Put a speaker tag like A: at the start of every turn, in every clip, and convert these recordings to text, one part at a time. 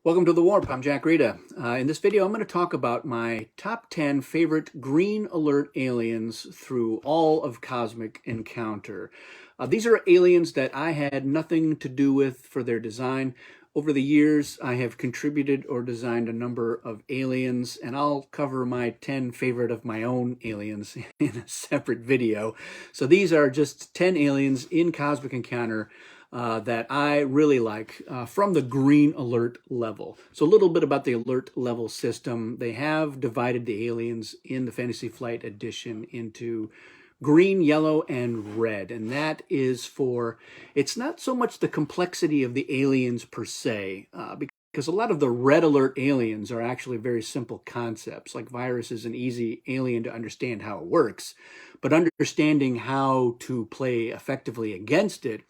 A: Welcome to The Warp. I'm Jack Rita. In this video, I'm going to talk about my top 10 favorite green alert aliens through all of Cosmic Encounter. These are aliens that I had nothing to do with for their design. Over the years, I have contributed or designed a number of aliens, and I'll cover my 10 favorite of my own aliens in a separate video. So these are just 10 aliens in Cosmic Encounter that I really like from the green alert level. So a little bit about the alert level system. They have divided the aliens in the Fantasy Flight Edition into green, yellow, and red. And that is for, it's not so much the complexity of the aliens per se, because a lot of the red alert aliens are actually very simple concepts. Like Virus is an easy alien to understand how it works, but understanding how to play effectively against it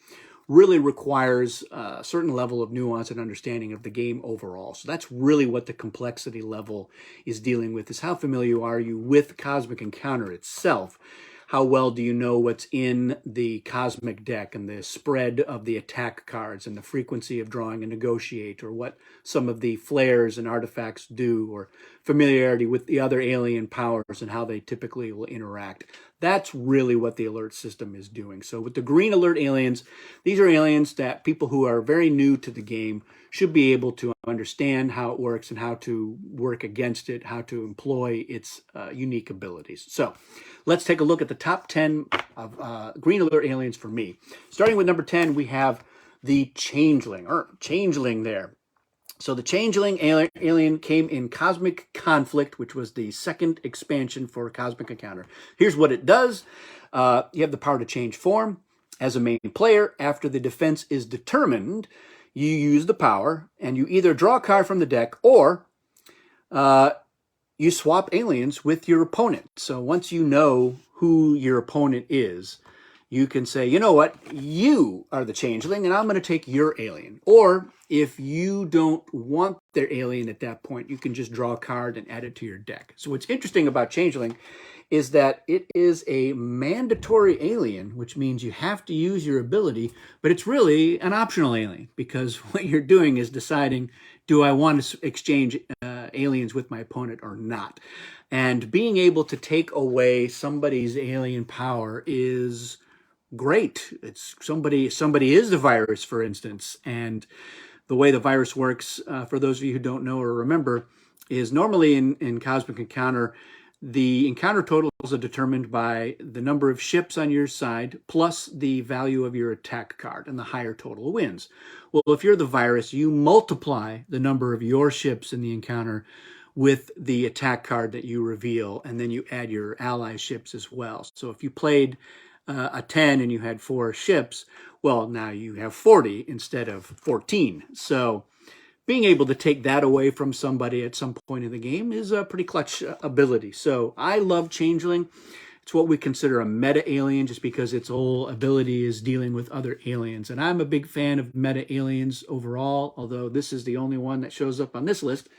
A: really requires a certain level of nuance and understanding of the game overall. So that's really what the complexity level is dealing with, is how familiar are you with Cosmic Encounter itself? How well do you know what's in the Cosmic deck and the spread of the attack cards and the frequency of drawing a negotiate, or what some of the flares and artifacts do, or familiarity with the other alien powers and how they typically will interact. That's really what the alert system is doing. So with the green alert aliens, these are aliens that people who are very new to the game should be able to understand how it works and how to work against it, how to employ its unique abilities. So let's take a look at the top 10 of green alert aliens for me. Starting with number 10, we have the Changeling there. So the Changeling alien came in Cosmic Conflict, which was the second expansion for Cosmic Encounter. Here's what it does. You have the power to change form. As a main player, after the defense is determined, you use the power, and you either draw a card from the deck, or you swap aliens with your opponent. So once you know who your opponent is, you can say, you know what, you are the Changeling, and I'm going to take your alien. Or if you don't want their alien at that point, you can just draw a card and add it to your deck. So what's interesting about Changeling is that it is a mandatory alien, which means you have to use your ability, but it's really an optional alien, because what you're doing is deciding, do I want to exchange aliens with my opponent or not? And being able to take away somebody's alien power is great. It's somebody is the Virus, for instance, and the way the Virus works, for those of you who don't know or remember, is normally in Cosmic Encounter, the encounter totals are determined by the number of ships on your side plus the value of your attack card, and the higher total wins. Well, if you're the Virus, you multiply the number of your ships in the encounter with the attack card that you reveal, and then you add your ally ships as well. So if you played a 10 and you had 4 ships, well, now you have 40 instead of 14. So being able to take that away from somebody at some point in the game is a pretty clutch ability. So I love Changeling. It's what we consider a meta alien, just because its whole ability is dealing with other aliens. And I'm a big fan of meta aliens overall, although this is the only one that shows up on this list.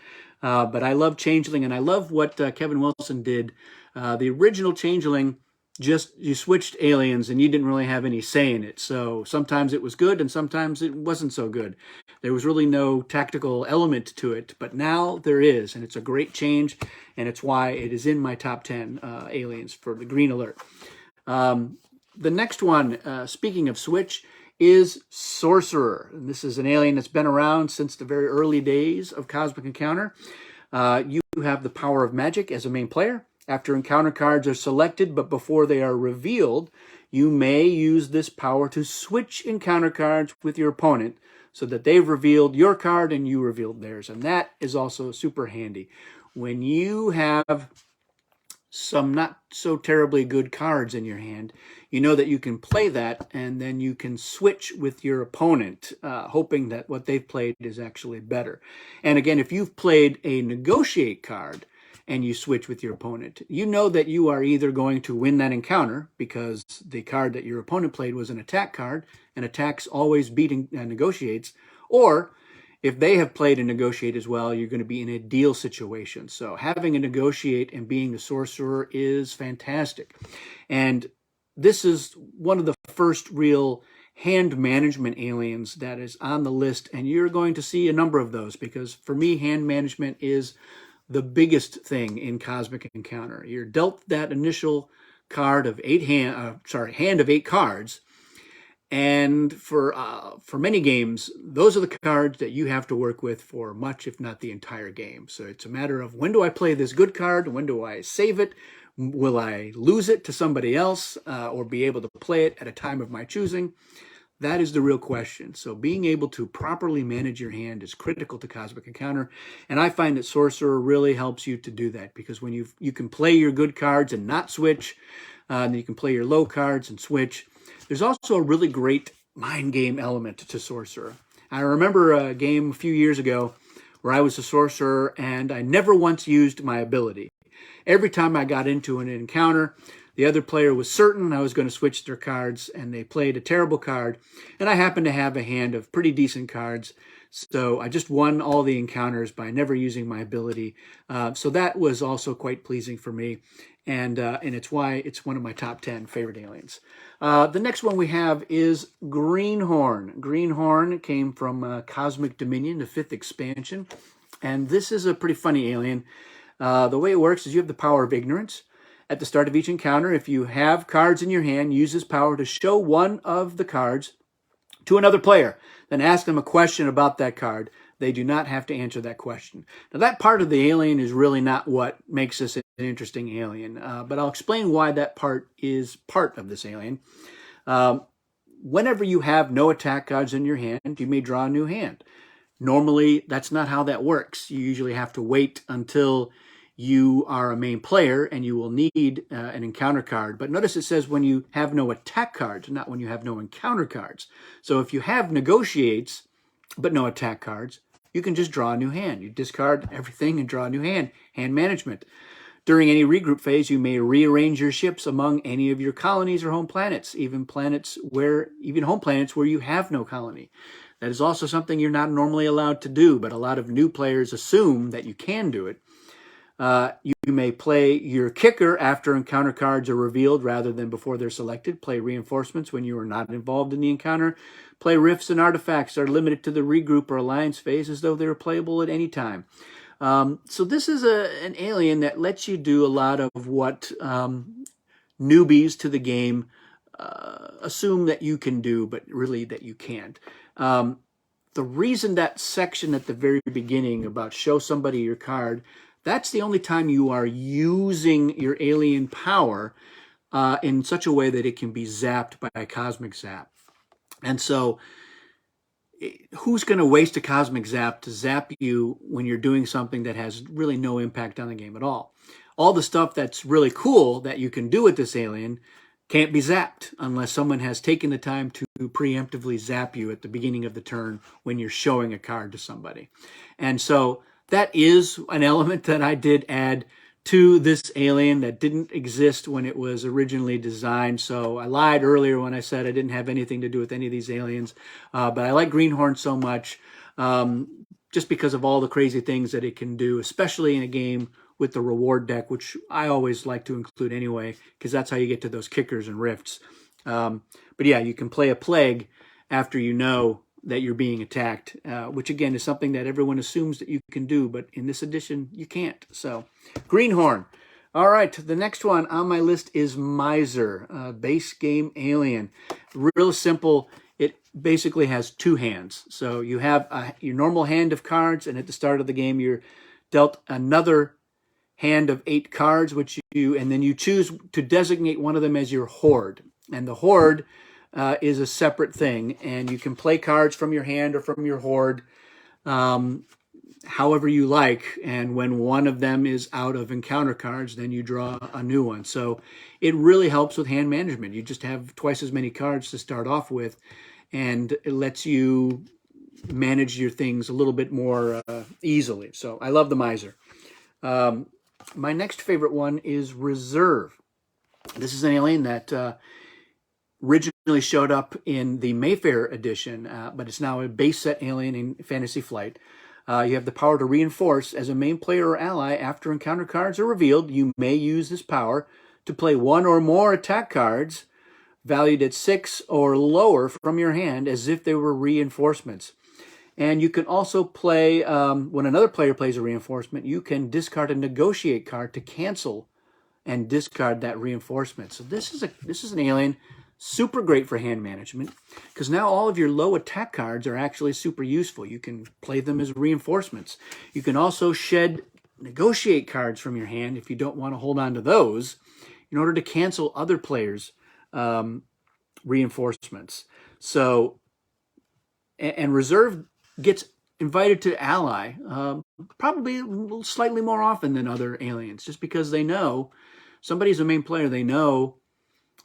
A: But I love Changeling, and I love what Kevin Wilson did. The original Changeling, just you switched aliens and you didn't really have any say in it. So sometimes it was good and sometimes it wasn't so good. There was really no tactical element to it, but now there is, and it's a great change, and it's why it is in my top 10 aliens for the green alert. The next one, speaking of switch, is Sorcerer. And this is an alien that's been around since the very early days of Cosmic Encounter. You have the power of magic as a main player. After encounter cards are selected, but before they are revealed, you may use this power to switch encounter cards with your opponent so that they've revealed your card and you revealed theirs. And that is also super handy. When you have some not so terribly good cards in your hand, you know that you can play that, and then you can switch with your opponent, hoping that what they've played is actually better. And again, if you've played a negotiate card and you switch with your opponent, you know that you are either going to win that encounter, because the card that your opponent played was an attack card, and attacks always beating negotiates, or if they have played a negotiate as well, you're going to be in a deal situation. So having a negotiate and being the Sorcerer is fantastic. And this is one of the first real hand management aliens that is on the list, and you're going to see a number of those, because for me, hand management is the biggest thing in Cosmic Encounter. You're dealt that initial card of hand of 8 cards, and for many games, those are the cards that you have to work with for much, if not the entire game. So it's a matter of, when do I play this good card? When do I save it? Will I lose it to somebody else or be able to play it at a time of my choosing? That is the real question. So being able to properly manage your hand is critical to Cosmic Encounter. And I find that Sorcerer really helps you to do that, because when you can play your good cards and not switch, and you can play your low cards and switch. There's also a really great mind game element to Sorcerer. I remember a game a few years ago where I was a Sorcerer and I never once used my ability. Every time I got into an encounter, the other player was certain I was going to switch their cards, and they played a terrible card, and I happened to have a hand of pretty decent cards, so I just won all the encounters by never using my ability. So that was also quite pleasing for me, and it's why it's one of my top 10 favorite aliens. The next one we have is Greenhorn. Greenhorn came from Cosmic Dominion, the 5th expansion, and this is a pretty funny alien. The way it works is you have the power of ignorance. At the start of each encounter, if you have cards in your hand, use this power to show one of the cards to another player. Then ask them a question about that card. They do not have to answer that question. Now, that part of the alien is really not what makes this an interesting alien, but I'll explain why that part is part of this alien. Whenever you have no attack cards in your hand, you may draw a new hand. Normally, that's not how that works. You usually have to wait until you are a main player and you will need an encounter card. But notice it says when you have no attack cards, not when you have no encounter cards. So if you have negotiates but no attack cards, you can just draw a new hand. You discard everything and draw a new hand. Hand management. During any regroup phase, you may rearrange your ships among any of your colonies or home planets, even home planets where you have no colony. That is also something you're not normally allowed to do, but a lot of new players assume that you can do it. You may play your kicker after encounter cards are revealed rather than before they're selected. Play reinforcements when you are not involved in the encounter. Play rifts and artifacts that are limited to the regroup or alliance phase as though they were playable at any time. So this is an alien that lets you do a lot of what newbies to the game assume that you can do, but really that you can't. The reason that section at the very beginning about show somebody your card, that's the only time you are using your alien power in such a way that it can be zapped by a cosmic zap. And so who's going to waste a cosmic zap to zap you when you're doing something that has really no impact on the game at all? All the stuff that's really cool that you can do with this alien can't be zapped unless someone has taken the time to preemptively zap you at the beginning of the turn when you're showing a card to somebody. And so that is an element that I did add to this alien that didn't exist when it was originally designed. So I lied earlier when I said I didn't have anything to do with any of these aliens. But I like Greenhorn so much just because of all the crazy things that it can do, especially in a game with the reward deck, which I always like to include anyway, because that's how you get to those kickers and rifts. But yeah, you can play a plague after you know that you're being attacked, which again is something that everyone assumes that you can do, but in this edition, you can't. So, Greenhorn. All right, the next one on my list is Miser, base game alien. Real simple. It basically has 2 hands. So you have your normal hand of cards, and at the start of the game, you're dealt another hand of 8 cards, and then you choose to designate one of them as your horde. And the horde is a separate thing, and you can play cards from your hand or from your horde however you like, and when one of them is out of encounter cards, then you draw a new one. So it really helps with hand management. You just have twice as many cards to start off with, and it lets you manage your things a little bit more easily. So I love the Miser. My next favorite one is Reserve. This is an alien that originally showed up in the Mayfair edition, but it's now a base set alien in Fantasy Flight. You have the power to reinforce as a main player or ally after encounter cards are revealed. You may use this power to play 1 or more attack cards valued at 6 or lower from your hand as if they were reinforcements. And you can also play, when another player plays a reinforcement, you can discard a negotiate card to cancel and discard that reinforcement. So this is an alien super great for hand management, because now all of your low attack cards are actually super useful. You can play them as reinforcements. You can also shed negotiate cards from your hand if you don't want to hold on to those in order to cancel other players' reinforcements. So, and reserve gets invited to ally probably slightly more often than other aliens, just because they know somebody's a main player. They know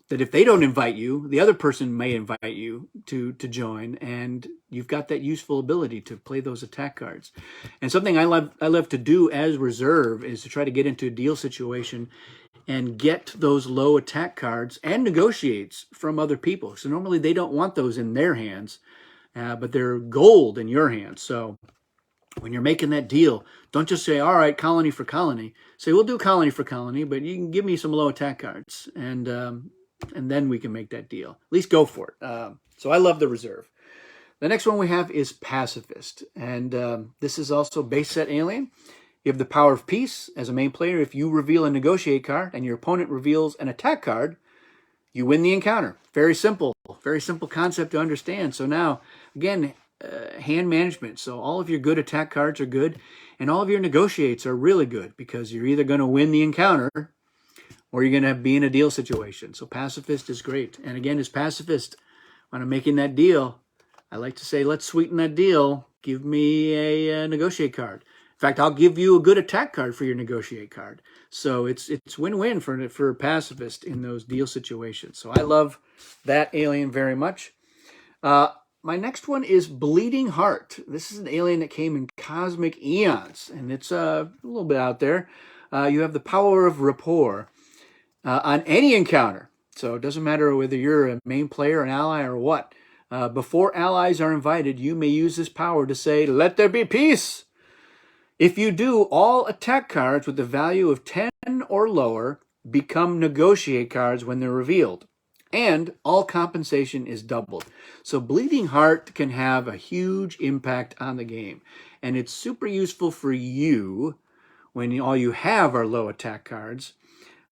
A: that if they don't invite you, the other person may invite you to join, and you've got that useful ability to play those attack cards. And something I love to do as reserve is to try to get into a deal situation and get those low attack cards and negotiates from other people. So normally they don't want those in their hands, but they're gold in your hands. So when you're making that deal, don't just say, all right, colony for colony. Say, we'll do colony for colony, but you can give me some low attack cards, and then we can make that deal. At least go for it. So I love the reserve. The next one we have is Pacifist, and this is also base set alien. You have the power of peace as a main player. If you reveal a negotiate card and your opponent reveals an attack card, you win the encounter. Very simple concept to understand. So now, again, hand management. So all of your good attack cards are good, and all of your negotiates are really good, because you're either going to win the encounter or you're going to be in a deal situation. So Pacifist is great. And again, as Pacifist, when I'm making that deal, I like to say, let's sweeten that deal. Give me a negotiate card. In fact, I'll give you a good attack card for your negotiate card. So it's win-win for Pacifist in those deal situations. So I love that alien very much. My next one is Bleeding Heart. This is an alien that came in Cosmic Eons, and it's a little bit out there. You have the power of rapport on any encounter. So it doesn't matter whether you're a main player, an ally, or what. Before allies are invited, you may use this power to say, let there be peace. If you do, all attack cards with the value of 10 or lower become negotiate cards when they're revealed, and all compensation is doubled. So Bleeding Heart can have a huge impact on the game, and it's super useful for you when all you have are low attack cards,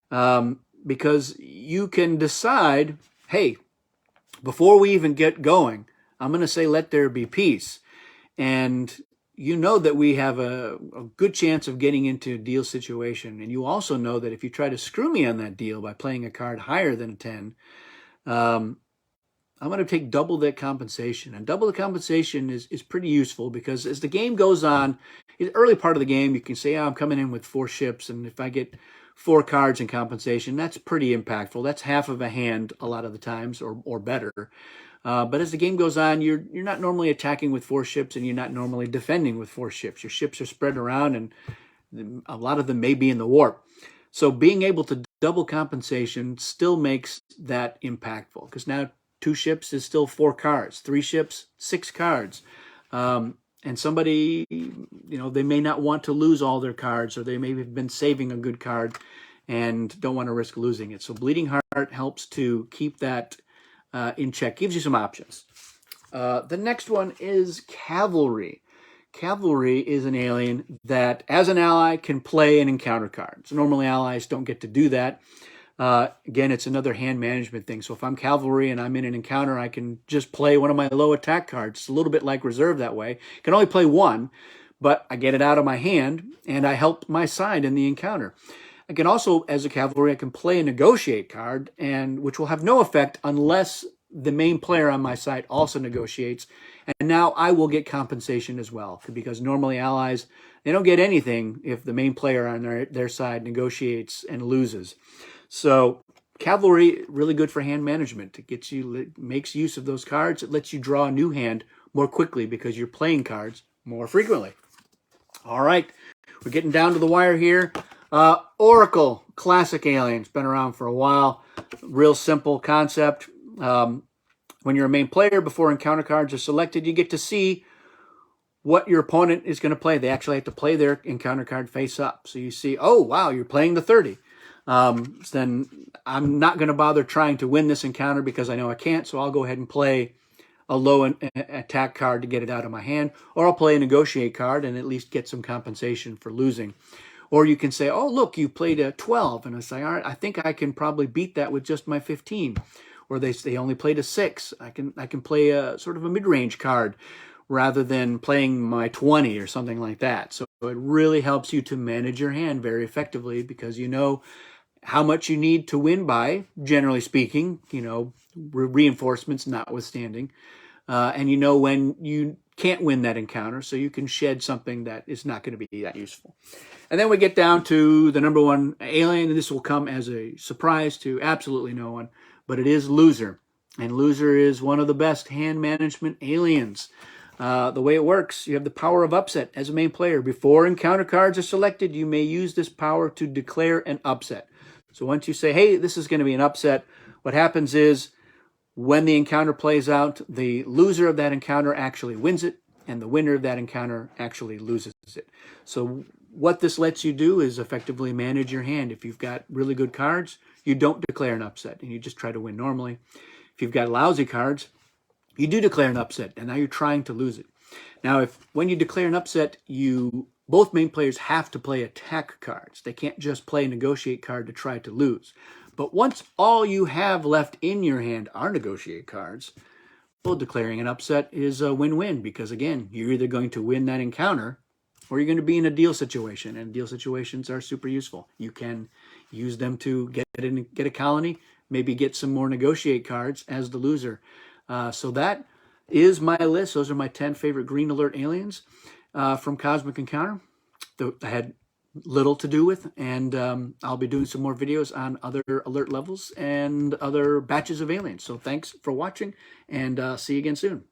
A: because you can decide, hey, before we even get going, I'm going to say let there be peace, and you know that we have a good chance of getting into a deal situation. And you also know that if you try to screw me on that deal by playing a card higher than a 10, I'm going to take double that compensation. And double the compensation is pretty useful, because as the game goes on, in the early part of the game, you can say, oh, I'm coming in with 4 ships, and if I get 4 cards in compensation, that's pretty impactful. That's half of a hand a lot of the times, or better. But as the game goes on, you're not normally attacking with 4 ships, and you're not normally defending with 4 ships. Your ships are spread around, and a lot of them may be in the warp. So being able to double compensation still makes that impactful, because now 2 ships is still 4 cards, 3 ships, 6 cards. And somebody, they may not want to lose all their cards, or they may have been saving a good card and don't want to risk losing it. So Bleeding Heart helps to keep that in check, gives you some options. The next one is Cavalry. Cavalry is an alien that, as an ally, can play an encounter card. So normally allies don't get to do that. Again, it's another hand management thing. So if I'm Cavalry and I'm in an encounter, I can just play one of my low attack cards. It's a little bit like reserve that way. I can only play 1, but I get it out of my hand, and I help my side in the encounter. I can also, as a Cavalry, I can play a negotiate card, and which will have no effect unless the main player on my side also negotiates. And now I will get compensation as well, because normally allies, they don't get anything if the main player on their side negotiates and loses. So Cavalry, really good for hand management. It makes use of those cards. It lets you draw a new hand more quickly because you're playing cards more frequently. All right, we're getting down to the wire here. Oracle, classic aliens, been around for a while. Real simple concept. When you're a main player, before encounter cards are selected, you get to see what your opponent is going to play. They actually have to play their encounter card face up. So you see, oh, wow, you're playing the 30. then I'm not going to bother trying to win this encounter because I know I can't. So I'll go ahead and play a low attack card to get it out of my hand, or I'll play a negotiate card and at least get some compensation for losing. Or you can say, oh, look, you played a 12. And I say, all right, I think I can probably beat that with just my 15. Or they only played a 6. I can play a sort of a mid-range card rather than playing my 20 or something like that. So it really helps you to manage your hand very effectively because you know how much you need to win by, generally speaking, you know, reinforcements notwithstanding. And you know when you can't win that encounter, so you can shed something that is not going to be that useful. And then we get down to the number one alien, and this will come as a surprise to absolutely no one, but it is Loser. And Loser is one of the best hand management aliens. The way it works, you have the power of upset as a main player. Before encounter cards are selected, you may use this power to declare an upset. So once you say, hey, this is going to be an upset, what happens is when the encounter plays out, the loser of that encounter actually wins it, and the winner of that encounter actually loses it. So what this lets you do is effectively manage your hand. If you've got really good cards, you don't declare an upset, and you just try to win normally. If you've got lousy cards, you do declare an upset, and now you're trying to lose it. Now, when you declare an upset, both main players have to play attack cards. They can't just play a negotiate card to try to lose. But once all you have left in your hand are negotiate cards, well, declaring an upset is a win-win because, again, you're either going to win that encounter or you're going to be in a deal situation, and deal situations are super useful. You can use them to get a colony, maybe get some more negotiate cards as the loser. So that is my list. Those are my 10 favorite green alert aliens from Cosmic Encounter that I had little to do with, and I'll be doing some more videos on other alert levels and other batches of aliens. So thanks for watching, and see you again soon.